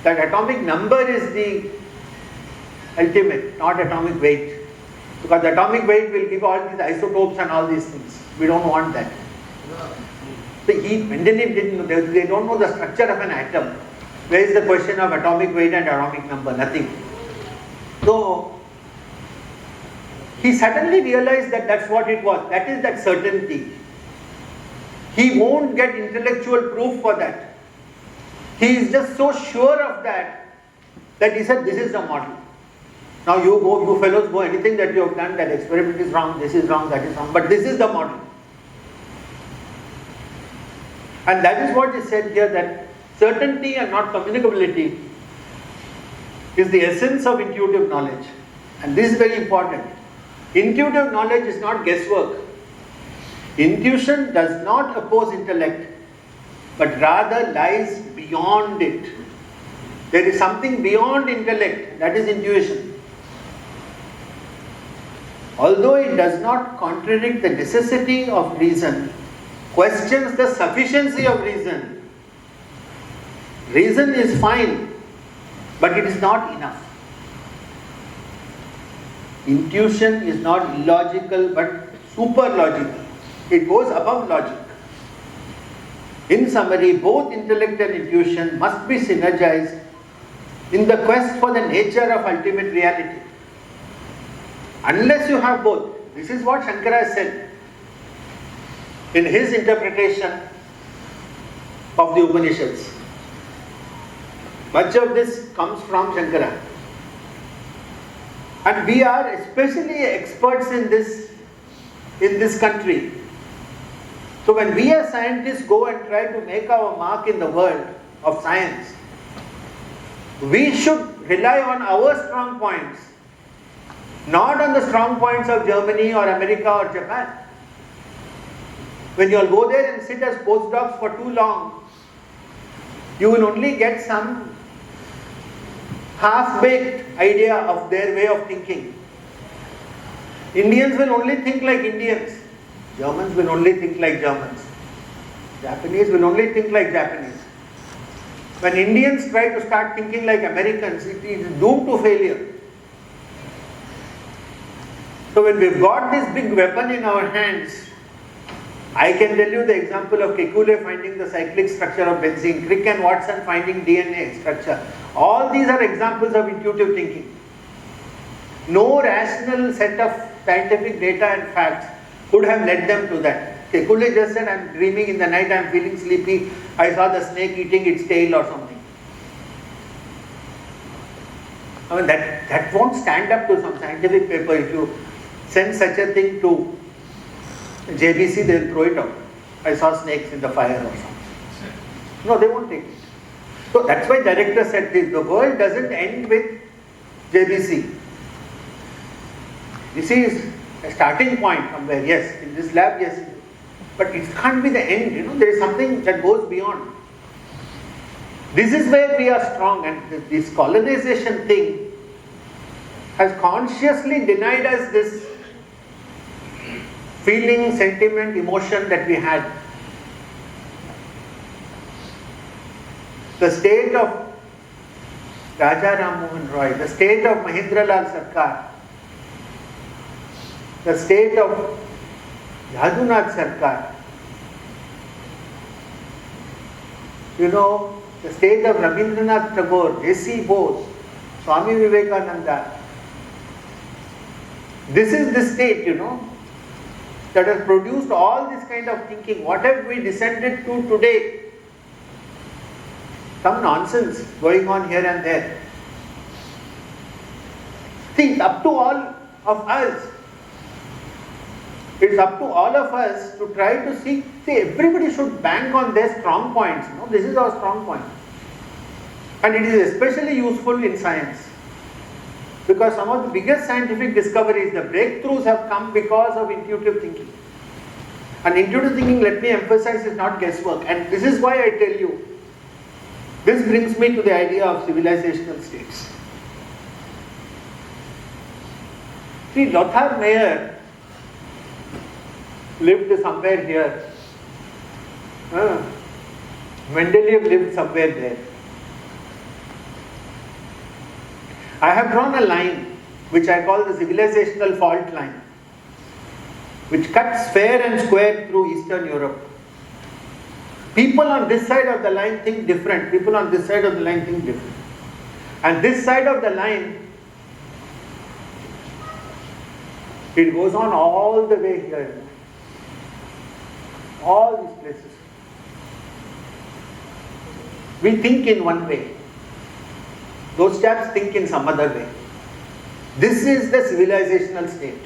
that atomic number is the ultimate, not atomic weight. Because atomic weight will give all these isotopes and all these things. We don't want that. Mendeleev didn't know, they don't know the structure of an atom. Where is the question of atomic weight and atomic number? Nothing. So, he suddenly realized that that's what it was. That is that certainty. He won't get intellectual proof for that. He is just so sure of that, that he said, this is the model. Now you fellows go, anything that you have done, that experiment is wrong, this is wrong, that is wrong, but this is the model. And that is what is said here, that certainty and not communicability is the essence of intuitive knowledge. And this is very important. Intuitive knowledge is not guesswork. Intuition does not oppose intellect, but rather lies beyond it. There is something beyond intellect, that is intuition. Although it does not contradict the necessity of reason, questions the sufficiency of reason. Reason is fine, but it is not enough. Intuition is not illogical but super logical. It goes above logic. In summary, both intellect and intuition must be synergized in the quest for the nature of ultimate reality. Unless you have both, this is what Shankara said in his interpretation of the Upanishads. Much of this comes from Shankara. And we are especially experts in this country. So when we as scientists go and try to make our mark in the world of science, we should rely on our strong points, not on the strong points of Germany or America or Japan. When you all go there and sit as postdocs for too long, you will only get some half-baked idea of their way of thinking. Indians will only think like Indians. Germans will only think like Germans. Japanese will only think like Japanese. When Indians try to start thinking like Americans, it is doomed to failure. So when we've got this big weapon in our hands, I can tell you the example of Kekulé finding the cyclic structure of benzene, Crick and Watson finding DNA structure. All these are examples of intuitive thinking. No rational set of scientific data and facts could have led them to that. Kekulé just said, I'm dreaming in the night, I'm feeling sleepy, I saw the snake eating its tail or something. I mean, that won't stand up to some scientific paper. If you send such a thing to JBC, they'll throw it out. I saw snakes in the fire or something. No, they won't take it. So that's why director said this, the world doesn't end with JBC. This is a starting point somewhere, yes, in this lab, yes, but it can't be the end, there is something that goes beyond. This is where we are strong, and this colonization thing has consciously denied us this feeling, sentiment, emotion that we had. The state of Raja Ram Mohan Roy, the state of Mahendralal Sarkar, the state of Yadunnath Sarkar, the state of Rabindranath Tagore, J.C. Bose, Swami Vivekananda. This is the state, that has produced all this kind of thinking. What have we descended to today? Some nonsense going on here and there. Think, up to all of us, it's up to all of us to try to see everybody should bank on their strong points. This is our strong point. And it is especially useful in science. Because some of the biggest scientific discoveries, the breakthroughs have come because of intuitive thinking. And intuitive thinking, let me emphasize, is not guesswork. And this is why I tell you, this brings me to the idea of civilisational states. See, Lothar Mayer lived somewhere here. Mendeleev lived somewhere there. I have drawn a line which I call the civilisational fault line, which cuts fair and square through Eastern Europe. People on this side of the line think different. People on this side of the line think different. And this side of the line, it goes on all the way here. All these places. We think in one way. Those chaps think in some other way. This is the civilizational state.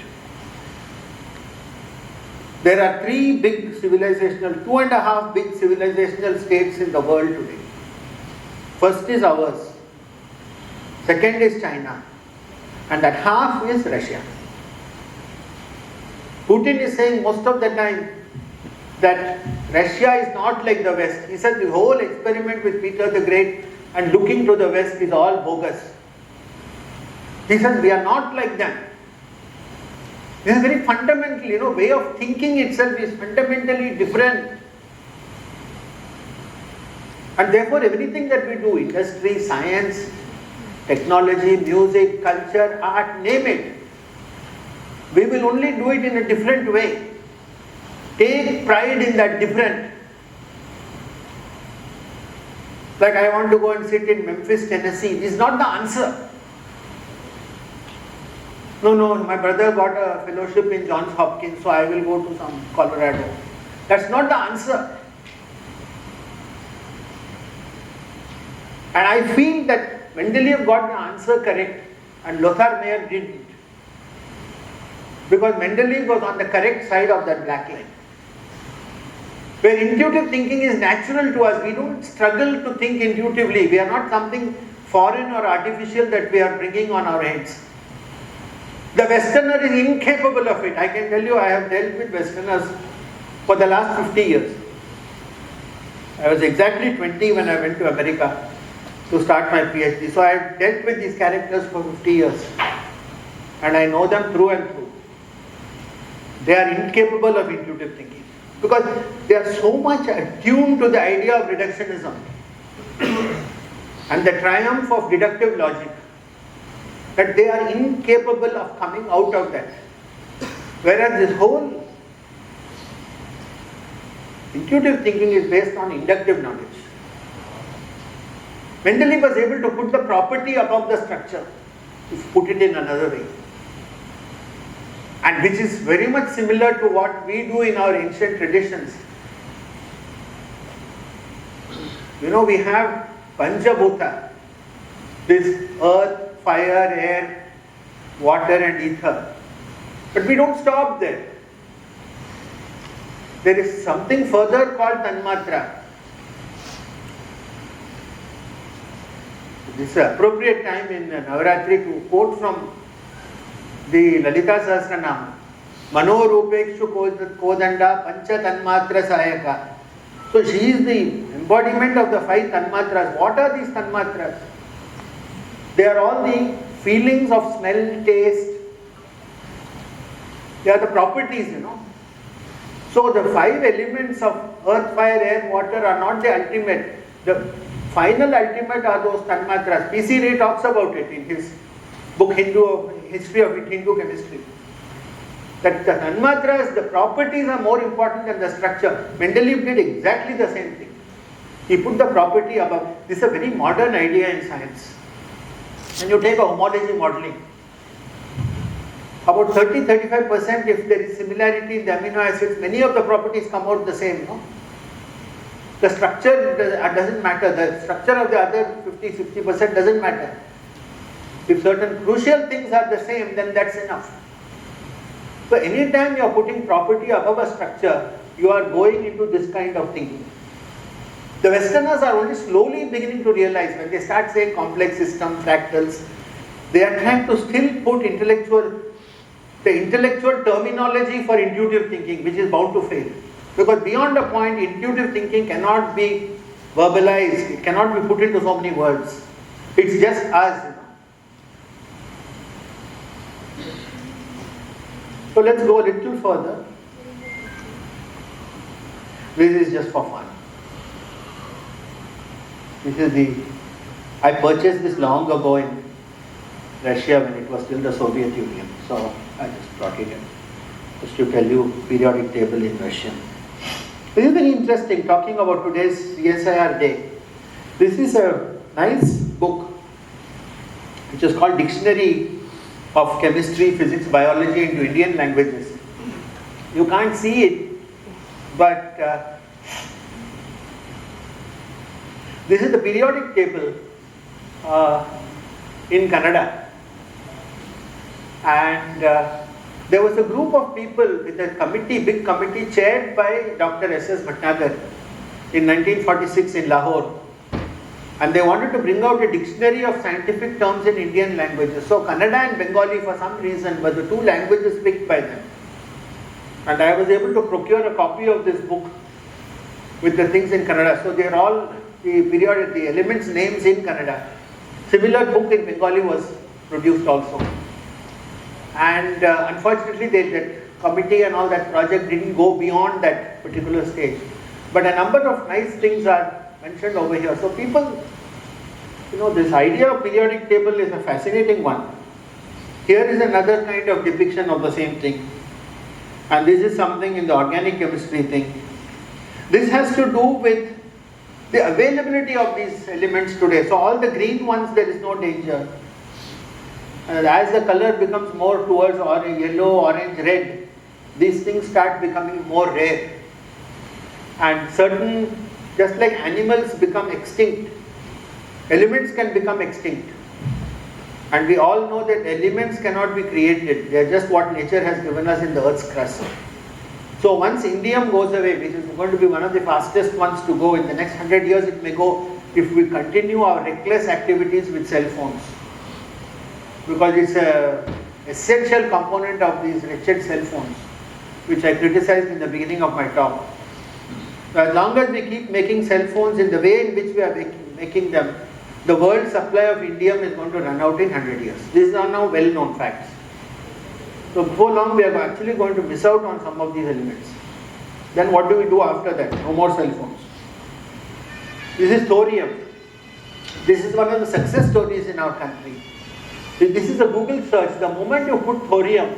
There are 3 big civilizational, 2.5 big civilizational states in the world today. First is ours. Second is China. And that half is Russia. Putin is saying most of the time that Russia is not like the West. He said the whole experiment with Peter the Great and looking to the West is all bogus. He says we are not like them. This is very fundamental, way of thinking itself is fundamentally different. And therefore everything that we do, industry, science, technology, music, culture, art, name it, we will only do it in a different way. Take pride in that different. Like I want to go and sit in Memphis, Tennessee. This is not the answer. No, my brother got a fellowship in Johns Hopkins, so I will go to some Colorado. That's not the answer. And I feel that Mendeleev got the answer correct and Lothar Mayer didn't. Because Mendeleev was on the correct side of that black line. Where intuitive thinking is natural to us, we don't struggle to think intuitively. We are not something foreign or artificial that we are bringing on our heads. The Westerner is incapable of it. I can tell you, I have dealt with Westerners for the last 50 years. I was exactly 20 when I went to America to start my PhD. So I have dealt with these characters for 50 years. And I know them through and through. They are incapable of intuitive thinking. Because they are so much attuned to the idea of reductionism and the triumph of deductive logic that they are incapable of coming out of that. Whereas this whole intuitive thinking is based on inductive knowledge. Mendeleev was able to put the property above the structure, if put it in another way. And which is very much similar to what we do in our ancient traditions. We have Panchabhuta, this earth, fire, air, water and ether. But we don't stop there. There is something further called Tanmatra. This is an appropriate time in Navaratri to quote from the Lalita Sahasranama. Mano Rupekshu Kodanda Pancha Tanmatra Sayaka. So she is the embodiment of the 5 Tanmatras. What are these Tanmatras? They are all the feelings of smell, taste. They are the properties, So the 5 elements of earth, fire, air, water are not the ultimate. The final ultimate are those Tanmatras. P.C. Ray talks about it in his book History of Hindu Chemistry. That the Tanmatras, the properties are more important than the structure. Mendeleev did exactly the same thing. He put the property above. This is a very modern idea in science. When you take a homology modeling, about 30-35% if there is similarity in the amino acids, many of the properties come out the same. The structure doesn't matter. The structure of the other 50-60% doesn't matter. If certain crucial things are the same, then that's enough. So anytime you are putting property above a structure, you are going into this kind of thinking. The Westerners are only slowly beginning to realize when they start saying complex systems, fractals, they are trying to still put the intellectual terminology for intuitive thinking, which is bound to fail. Because beyond a point, intuitive thinking cannot be verbalized, it cannot be put into so many words. It's just us. So let's go a little further. This is just for fun. I purchased this long ago in Russia when it was still the Soviet Union. So I just brought it in, just to tell you periodic table in Russian. This is very interesting, talking about today's CSIR day. This is a nice book which is called Dictionary of Chemistry, Physics, Biology into Indian Languages. You can't see it, but this is the periodic table in Canada. And there was a group of people with a committee, big committee chaired by Dr. S.S. Bhatnagar in 1946 in Lahore. And they wanted to bring out a dictionary of scientific terms in Indian languages. So Kannada and Bengali for some reason were the two languages picked by them. And I was able to procure a copy of this book with the things in Kannada. So they are all the elements names in Kannada. Similar book in Bengali was produced also. And unfortunately that committee and all that project didn't go beyond that particular stage. But a number of nice things are mentioned over here. So people, this idea of periodic table is a fascinating one. Here is another kind of depiction of the same thing. And this is something in the organic chemistry thing. This has to do with the availability of these elements today. So all the green ones, there is no danger. And as the color becomes more towards yellow, orange, red, these things start becoming more rare. And certain, just like animals become extinct, elements can become extinct. And we all know that elements cannot be created. They are just what nature has given us in the earth's crust. So once indium goes away, which is going to be one of the fastest ones to go, in the next 100 years it may go, if we continue our reckless activities with cell phones. Because it's an essential component of these wretched cell phones, which I criticized in the beginning of my talk. So as long as we keep making cell phones in the way in which we are making them, the world supply of indium is going to run out in 100 years. These are now well-known facts. So before long we are actually going to miss out on some of these elements. Then what do we do after that? No more cell phones. This is thorium. This is one of the success stories in our country. This is a Google search. The moment you put thorium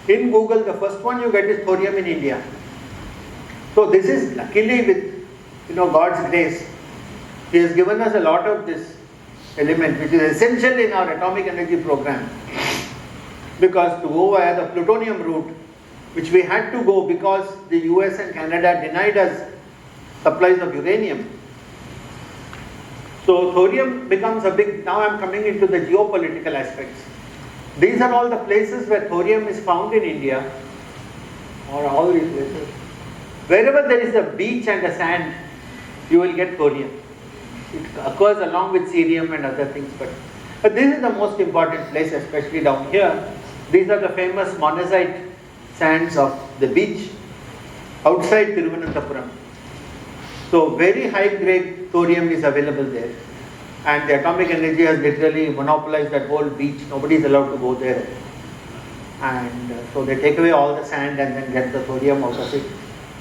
in Google, the first one you get is thorium in India. So this is luckily with God's grace. He has given us a lot of this element which is essential in our atomic energy program. Because to go via the plutonium route, which we had to go because the US and Canada denied us supplies of uranium. So thorium becomes a big, now I am coming into the geopolitical aspects. These are all the places where thorium is found in India, or all these places. Wherever there is a beach and a sand, you will get thorium. It occurs along with cerium and other things, but this is the most important place, especially down here. These are the famous monazite sands of the beach outside Thiruvananthapuram. So very high grade thorium is available there, and the atomic energy has literally monopolized that whole beach. Nobody is allowed to go there, and so they take away all the sand and then get the thorium out of it.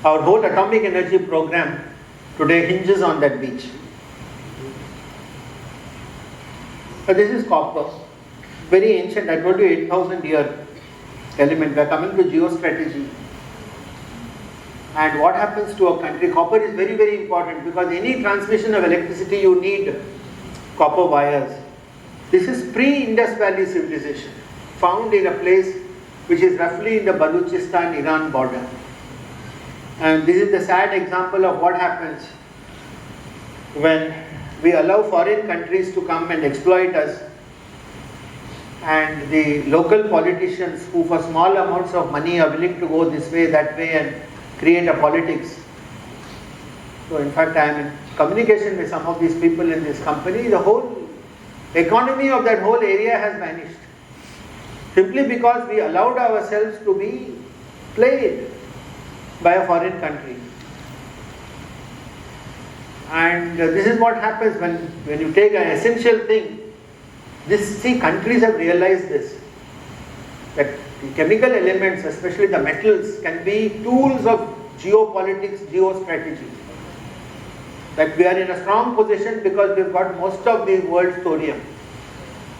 Our whole atomic energy program today hinges on that beach. So this is copper, very ancient. I told you 8,000-year element. We are coming to geostrategy. And what happens to a country? Copper is very, very important because any transmission of electricity you need copper wires. This is pre-Indus Valley civilization, found in a place which is roughly in the Baluchistan-Iran border. And this is the sad example of what happens when we allow foreign countries to come and exploit us, and the local politicians who for small amounts of money are willing to go this way, that way and create a politics. So in fact I am in communication with some of these people in this company. The whole economy of that whole area has vanished simply because we allowed ourselves to be played by a foreign country. And this is what happens when you take an essential thing. Countries have realized this, that the chemical elements, especially the metals, can be tools of geopolitics, geostrategy. That we are in a strong position because we've got most of the world's thorium.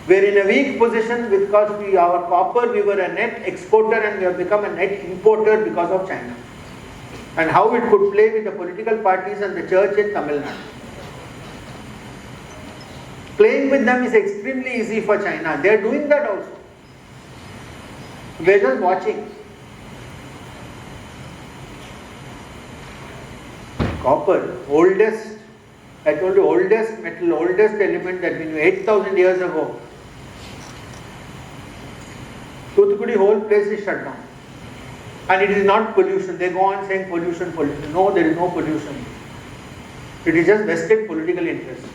We are in a weak position because our copper, we were a net exporter and we have become a net importer because of China. And how it could play with the political parties and the church in Tamil Nadu. Playing with them is extremely easy for China. They are doing that also. We are just watching. Copper, oldest, I told you, oldest metal, oldest element that we knew 8,000 years ago. Thuthukudi whole place is shut down. And it is not pollution. They go on saying pollution, pollution. No, there is no pollution. It is just vested political interest.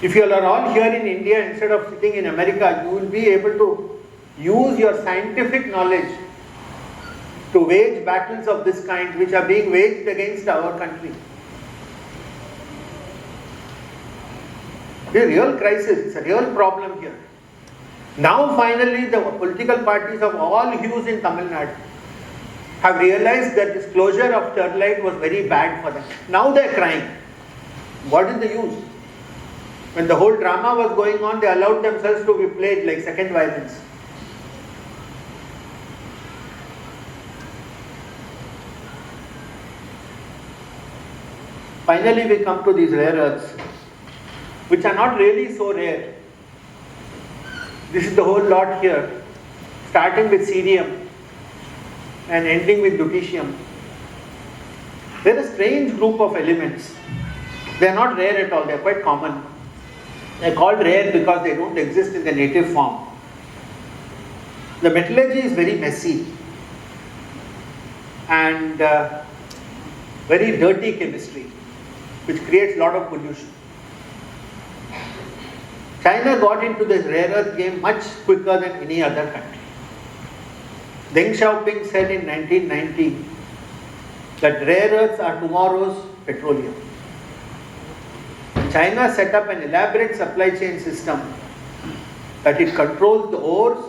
If you are all here in India instead of sitting in America, you will be able to use your scientific knowledge to wage battles of this kind which are being waged against our country. It's a real crisis, it's a real problem here. Now finally the political parties of all hues in Tamil Nadu have realized that this closure of Sterlite was very bad for them. Now they are crying. What is the use? When the whole drama was going on, they allowed themselves to be played like second violins. Finally we come to these rare earths, which are not really so rare. This is the whole lot here, starting with cerium and ending with lutetium. They are a strange group of elements. They are not rare at all, they are quite common. They are called rare because they don't exist in the native form. The metallurgy is very messy and very dirty chemistry, which creates a lot of pollution. China got into this rare earth game much quicker than any other country. Deng Xiaoping said in 1990 that rare earths are tomorrow's petroleum. China set up an elaborate supply chain system that it controls the ores,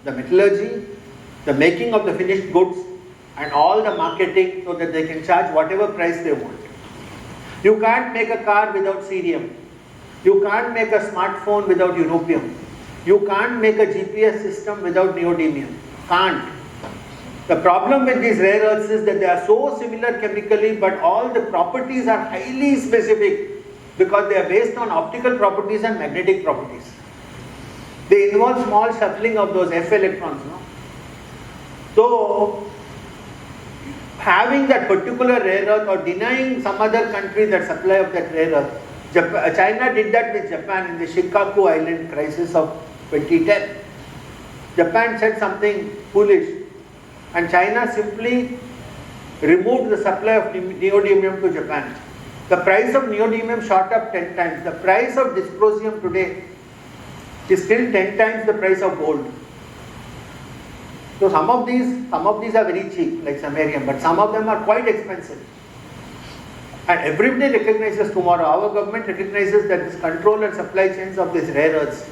the metallurgy, the making of the finished goods and all the marketing so that they can charge whatever price they want. You can't make a car without cerium. You can't make a smartphone without europium. You can't make a GPS system without neodymium. Can't. The problem with these rare earths is that they are so similar chemically, but all the properties are highly specific because they are based on optical properties and magnetic properties. They involve small shuttling of those F electrons. No? So, having that particular rare earth or denying some other country that supply of that rare earth. China did that with Japan in the Shikaku Island crisis of 2010. Japan said something foolish and China simply removed the supply of neodymium to Japan. The price of neodymium shot up 10 times. The price of dysprosium today is still 10 times the price of gold. So some of these are very cheap, like samarium, but some of them are quite expensive. And everybody recognizes tomorrow, our government recognizes that this control and supply chains of these rare earths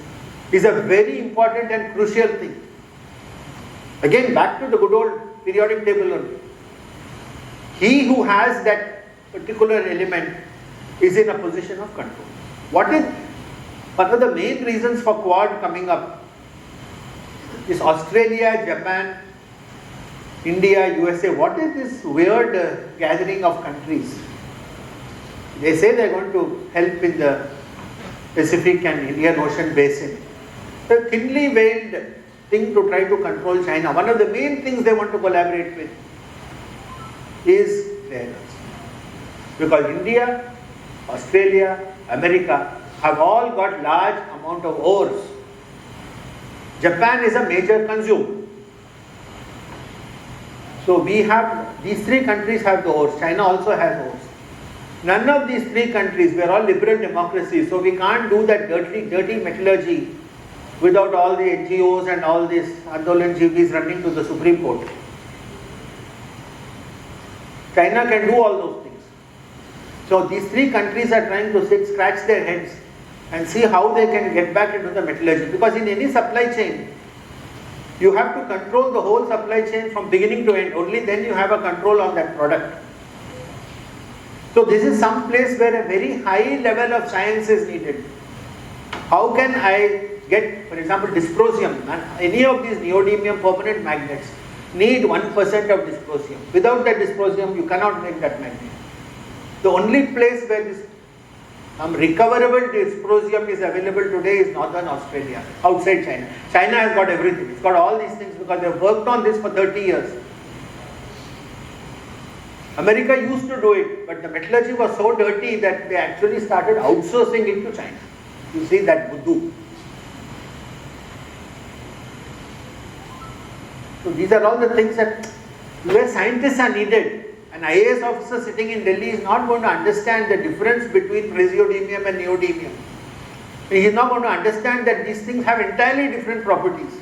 is a very important and crucial thing. Again, back to the good old periodic table only. He who has that particular element is in a position of control. What is one of the main reasons for Quad coming up is Australia, Japan, India, USA. What is this weird gathering of countries? They say they are going to help in the Pacific and Indian Ocean basin. The thinly veiled thing to try to control China. One of the main things they want to collaborate with is rare earths. Because India, Australia, America have all got large amount of ores. Japan is a major consumer. So we have, these three countries have the ores. China also has ores. None of these three countries, we are all liberal democracies, so we can't do that dirty metallurgy without all the NGOs and all these Andolan GBs running to the Supreme Court. China can do all those things. So these three countries are trying to scratch their heads and see how they can get back into the metallurgy. Because in any supply chain, you have to control the whole supply chain from beginning to end. Only then you have a control on that product. So this is some place where a very high level of science is needed. How can I get, for example, dysprosium? And any of these neodymium permanent magnets need 1% of dysprosium. Without that dysprosium, you cannot make that magnet. The only place where this recoverable dysprosium is available today is northern Australia, outside China. China has got everything. It's got all these things because they have worked on this for 30 years. America used to do it, but the metallurgy was so dirty that they actually started outsourcing it to China. You see that voodoo. So these are all the things that where scientists are needed. An IAS officer sitting in Delhi is not going to understand the difference between praseodymium and neodymium. He is not going to understand that these things have entirely different properties.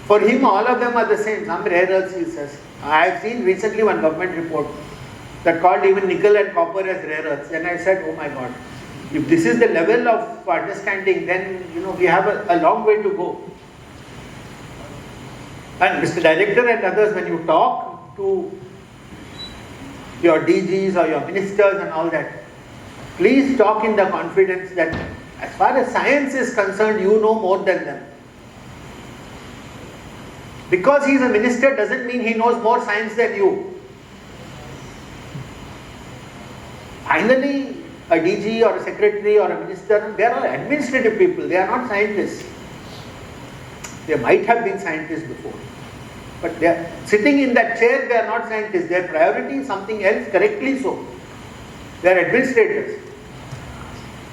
For him, all of them are the same. Some rare earths, he says. I have seen recently one government report that called even nickel and copper as rare earths. And I said, oh my God, if this is the level of understanding, then we have a long way to go. And Mr. Director and others, when you talk to your DGs or your ministers and all that, please talk in the confidence that as far as science is concerned, you know more than them. Because he is a minister doesn't mean he knows more science than you. Finally, a DG or a secretary or a minister, they are all administrative people, they are not scientists. They might have been scientists before. But they are sitting in that chair, they are not scientists. Their priority is something else, correctly so. They are administrators.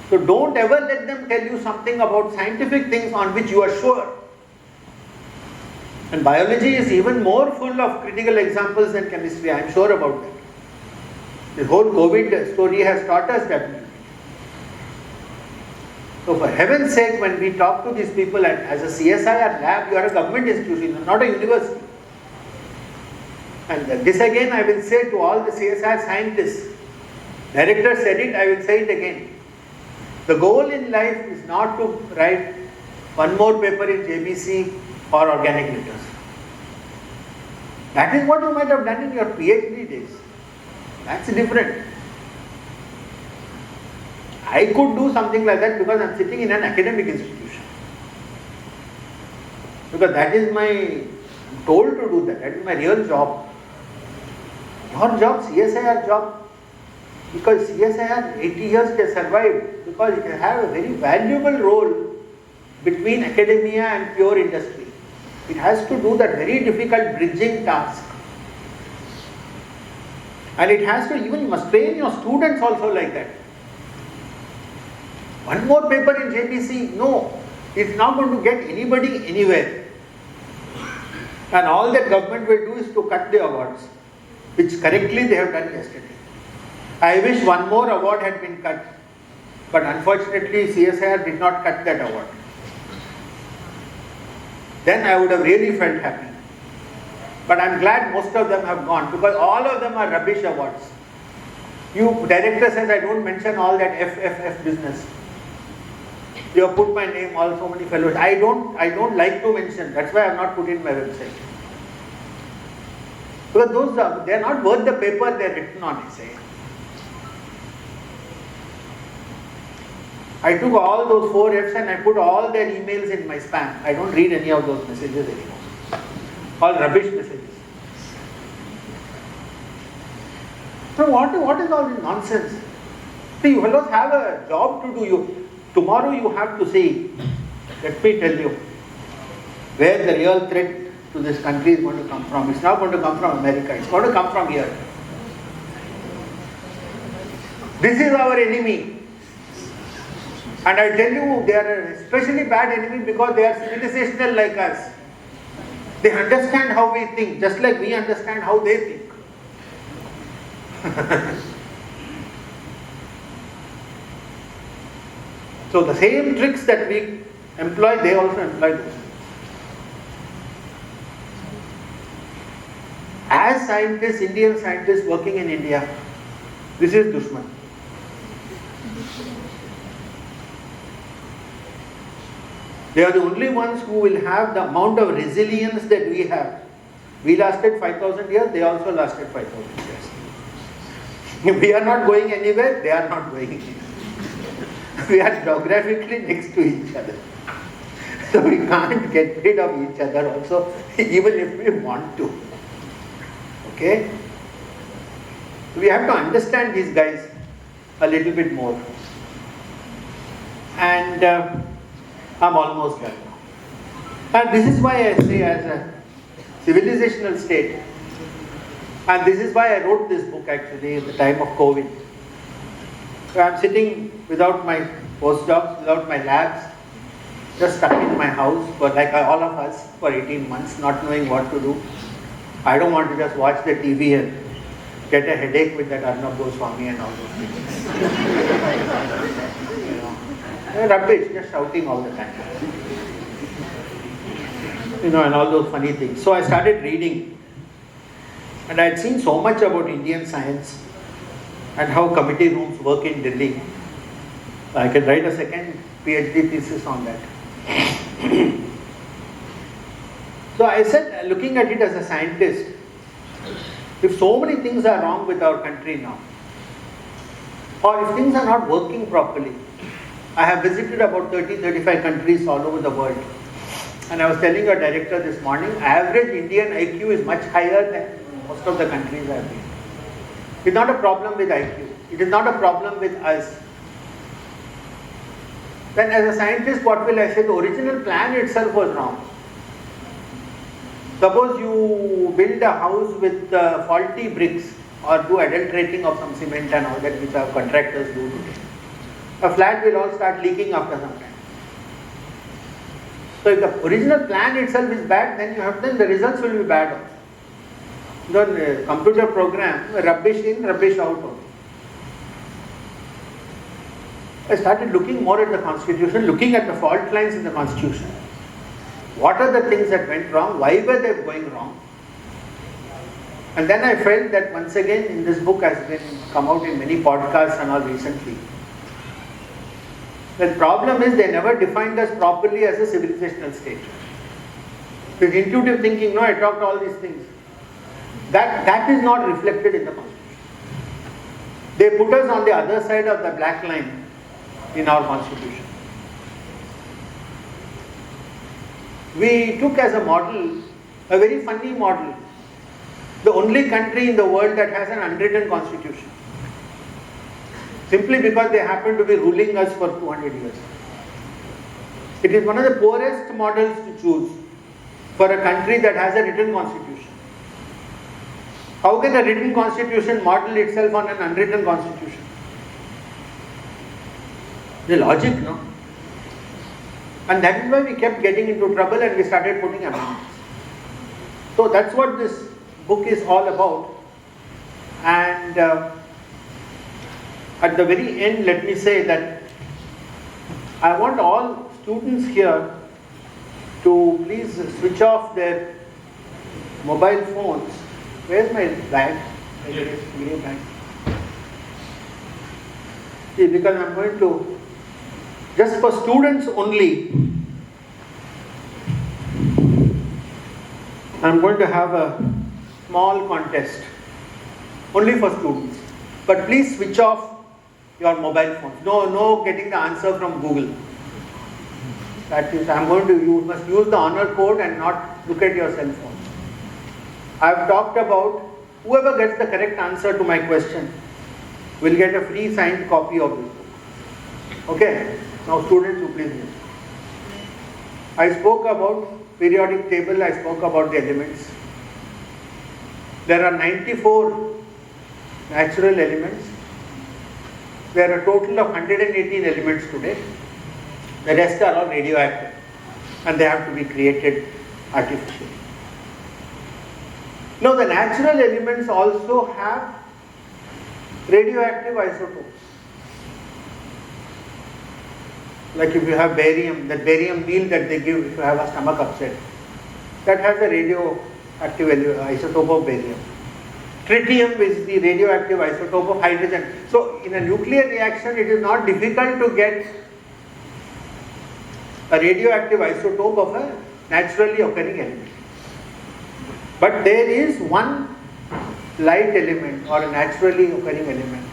So don't ever let them tell you something about scientific things on which you are sure. And biology is even more full of critical examples than chemistry, I am sure about that. The whole COVID story has taught us that. So for heaven's sake, when we talk to these people as a CSIR lab, you are a government institution, not a university. And this again I will say to all the CSIR scientists. Director said it, I will say it again. The goal in life is not to write one more paper in JBC or organic letters. That is what you might have done in your PhD days. That's different. I could do something like that because I am sitting in an academic institution. Because that is my, I am told to do that. That is my real job. Your job, CSIR job, because CSIR 80 years they survived because it has a very valuable role between academia and pure industry. It has to do that very difficult bridging task. And it has to, even you must train your students also like that. One more paper in JBC, no, it's not going to get anybody anywhere. And all that government will do is to cut the awards, which correctly they have done yesterday. I wish one more award had been cut, but unfortunately CSIR did not cut that award. Then I would have really felt happy. But I am glad most of them have gone because all of them are rubbish awards. Director says I don't mention all that FFF business. You have put my name, all so many fellows. I don't like to mention. That's why I have not put in my website. Because they are not worth the paper they are written on, I say. I took all those 4 Fs and I put all their emails in my spam. I don't read any of those messages anymore. All rubbish messages. So what is all this nonsense? See, you fellows have a job to do. Tomorrow you have to see, let me tell you, where the real threat to this country is going to come from. It's not going to come from America, it's going to come from here. This is our enemy. And I tell you, they are an especially bad enemy because they are civilisational like us. They understand how we think, just like we understand how they think. So the same tricks that we employ, they also employ those. As scientists, Indian scientists working in India, this is Dushman. They are the only ones who will have the amount of resilience that we have. We lasted 5,000 years, they also lasted 5,000 years. If we are not going anywhere, they are not going anywhere. We are geographically next to each other. So we can't get rid of each other also, even if we want to. Okay? We have to understand these guys a little bit more. And I'm almost done now. And this is why I say, as a civilisational state, and this is why I wrote this book actually at the time of COVID. So I'm sitting without my postdocs, without my labs, just stuck in my house for like all of us for 18 months, not knowing what to do. I don't want to just watch the TV and get a headache with that Arnab Goswami and all those things. Rubbish, just shouting all the time. And all those funny things. So I started reading, and I had seen so much about Indian science and how committee rooms work in Delhi. I can write a second PhD thesis on that. So I said, looking at it as a scientist, if so many things are wrong with our country now, or if things are not working properly, I have visited about 30-35 countries all over the world. And I was telling your director this morning, average Indian IQ is much higher than most of the countries I have been. It's not a problem with IQ. It is not a problem with us. Then as a scientist, what will I say? The original plan itself was wrong. Suppose you build a house with faulty bricks or do adulterating of some cement and all that, which our contractors do today. A flat will all start leaking after some time. So if the original plan itself is bad, then the results will be bad also. The computer program, rubbish in, rubbish out also. I started looking more at the constitution, looking at the fault lines in the constitution. What are the things that went wrong? Why were they going wrong? And then I felt that once again in this book has been come out in many podcasts and all recently. The problem is they never defined us properly as a civilizational state. With intuitive thinking, no, I talked all these things. That is not reflected in the constitution. They put us on the other side of the black line in our constitution. We took as a model, a very funny model, the only country in the world that has an unwritten constitution. Simply because they happen to be ruling us for 200 years. It is one of the poorest models to choose for a country that has a written constitution. How can a written constitution model itself on an unwritten constitution? The logic, no? And that is why we kept getting into trouble and we started putting amendments. So that's what this book is all about. And at the very end, let me say that I want all students here to please switch off their mobile phones. Where's my bag? Grey bag. See, because I'm going to, just for students only, I'm going to have a small contest, only for students. But please switch off your mobile phones. No getting the answer from Google. That is, you must use the honor code and not look at your cell phone. I have talked about whoever gets the correct answer to my question will get a free signed copy of this book. Okay? Now students, you please listen. I spoke about periodic table, I spoke about the elements. There are 94 natural elements. There are a total of 118 elements today. The rest are all radioactive and they have to be created artificially. Now the natural elements also have radioactive isotopes. Like if you have barium, that barium meal that they give if you have a stomach upset, that has a radioactive isotope of barium. Tritium is the radioactive isotope of hydrogen. So in a nuclear reaction, it is not difficult to get a radioactive isotope of a naturally occurring element. But there is one light element or a naturally occurring element